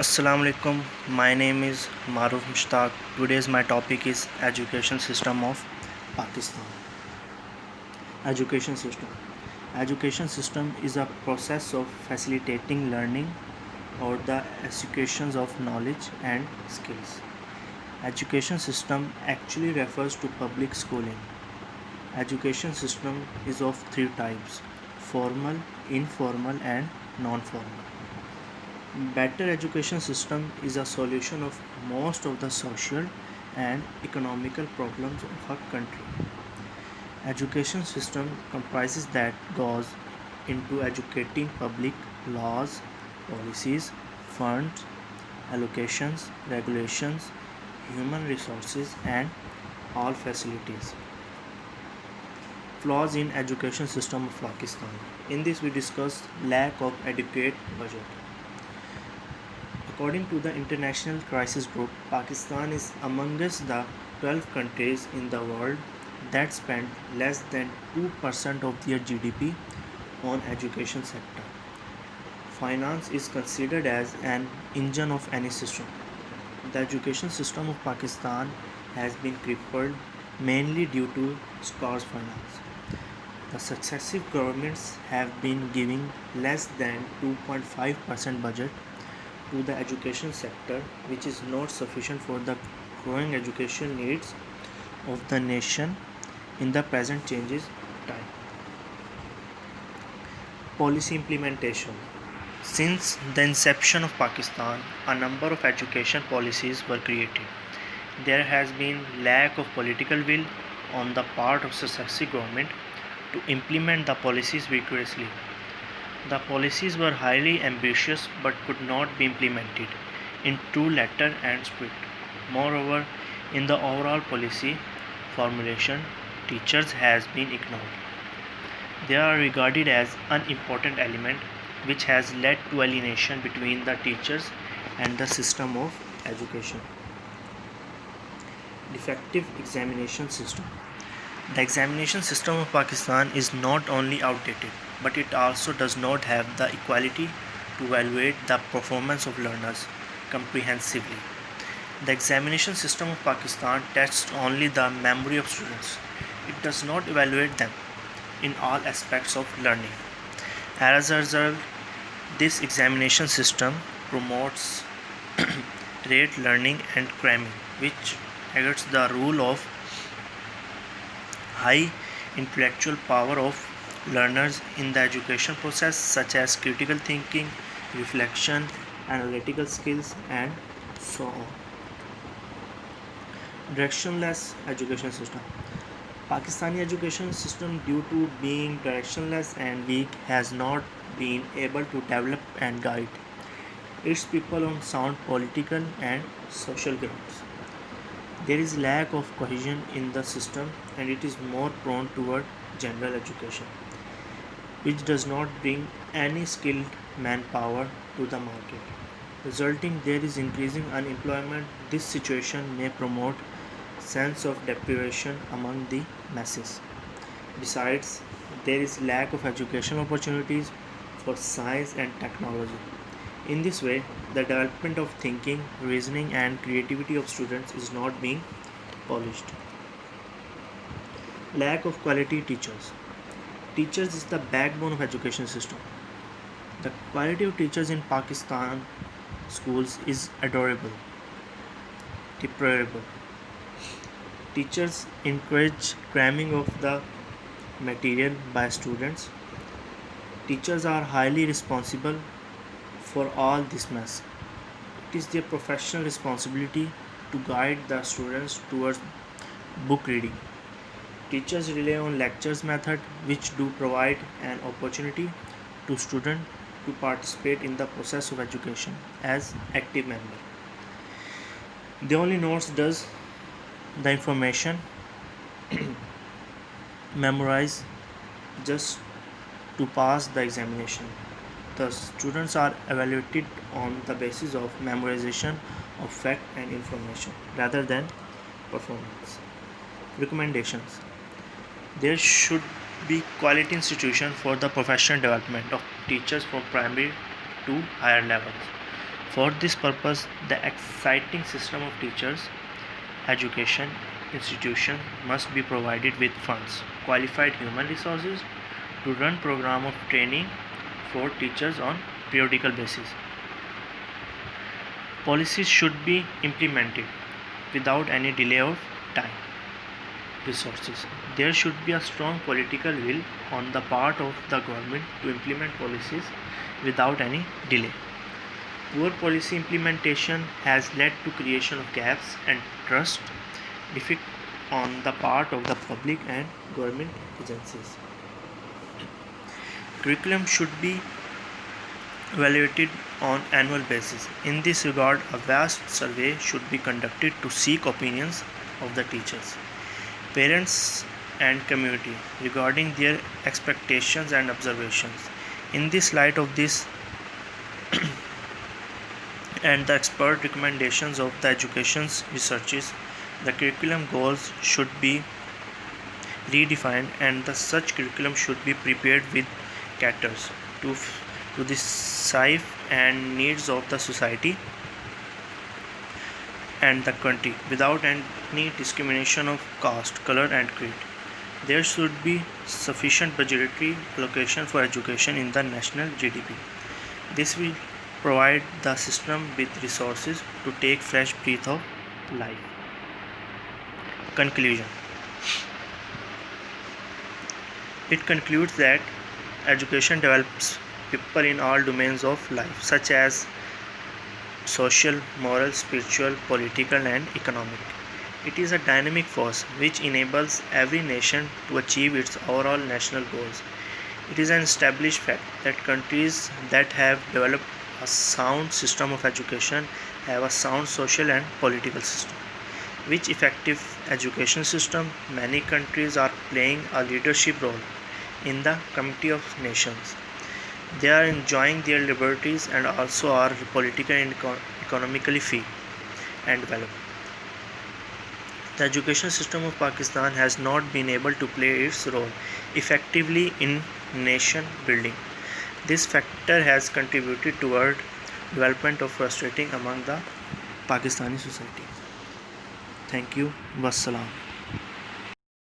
Assalamu alaikum. My name is Maruf Mushtaq. Today's my topic is education system of Pakistan. Education system. Education system is a process of facilitating learning or the acquisitions of knowledge and skills. Education system actually refers to public schooling. Education system is of three types: formal, informal and non-formal. Better education system is a solution of most of the social and economical problems of a country. Education system comprises that goes into educating public laws, policies, funds, allocations, regulations, human resources and all facilities. Flaws in education system of Pakistan. In this we discuss lack of adequate budget. According to the International Crisis Group, Pakistan is amongst the 12 countries in the world that spend less than 2% of their GDP on education sector. Finance is considered as an engine of any system. The education system of Pakistan has been crippled mainly due to scarce finance. The successive governments have been giving less than 2.5% budget to the education sector, which is not sufficient for the growing education needs of the nation in the present changes time. Policy implementation. Since the inception of Pakistan, a number of education policies were created. There has been lack of political will on the part of successive government to implement the policies vigorously. The policies were highly ambitious but could not be implemented in true letter and spirit. Moreover, in the overall policy formulation, teachers has been ignored. They are regarded as unimportant element which has led to alienation between the teachers and the system of education. Defective examination system. The examination system of Pakistan is not only outdated, but it also does not have the equality to evaluate the performance of learners comprehensively. The examination system of Pakistan tests only the memory of students. It does not evaluate them in all aspects of learning. As a result, this examination system promotes rate learning and cramming, which negates the rule of high intellectual power of learners in the education process, such as critical thinking, reflection, analytical skills, and so on. Directionless education system. Pakistani education system, due to being directionless and weak, has not been able to develop and guide its people on sound political and social grounds. There is lack of cohesion in the system and it is more prone toward general education, which does not bring any skilled manpower to the market. Resulting there is increasing unemployment. This situation may promote sense of deprivation among the masses. Besides, there is lack of educational opportunities for science and technology. In this way, the development of thinking, reasoning, and creativity of students is not being polished. Lack of quality teachers. Teachers is the backbone of education system. The quality of teachers in Pakistan schools is adorable, deplorable. Teachers encourage cramming of the material by students. Teachers are highly responsible for all this mess. It is their professional responsibility to guide the students towards book reading. Teachers rely on lectures method which do provide an opportunity to students to participate in the process of education as active member. They only notes does the information memorize just to pass the examination. Thus, students are evaluated on the basis of memorization of fact and information rather than performance. Recommendations. There should be quality institution for the professional development of teachers from primary to higher levels. For this purpose, the exciting system of teachers education institutions must be provided with funds, qualified human resources to run program of training for teachers on periodical basis. Policies should be implemented without any delay of time, resources. There should be a strong political will on the part of the government to implement policies without any delay. Poor policy implementation has led to creation of gaps and trust defect on the part of the public and government agencies. Curriculum should be evaluated on annual basis. In this regard, a vast survey should be conducted to seek opinions of the teachers, parents and community regarding their expectations and observations. In this light of this and the expert recommendations of the education researchers, the curriculum goals should be redefined and the such curriculum should be prepared with caters to the size and needs of the society and the country without any discrimination of caste, color and creed. There should be sufficient budgetary allocation for education in the national GDP. This will provide the system with resources to take fresh breath of life. Conclusion. It concludes that education develops people in all domains of life, such as social, moral, spiritual, political, and economic. It is a dynamic force which enables every nation to achieve its overall national goals. It is an established fact that countries that have developed a sound system of education have a sound social and political system. Which effective education system, many countries are playing a leadership role in the Committee of Nations. They are enjoying their liberties and also are politically and economically free and developed. The education system of Pakistan has not been able to play its role effectively in nation building. This factor has contributed toward development of frustrating among the Pakistani society. Thank you. Wassalam.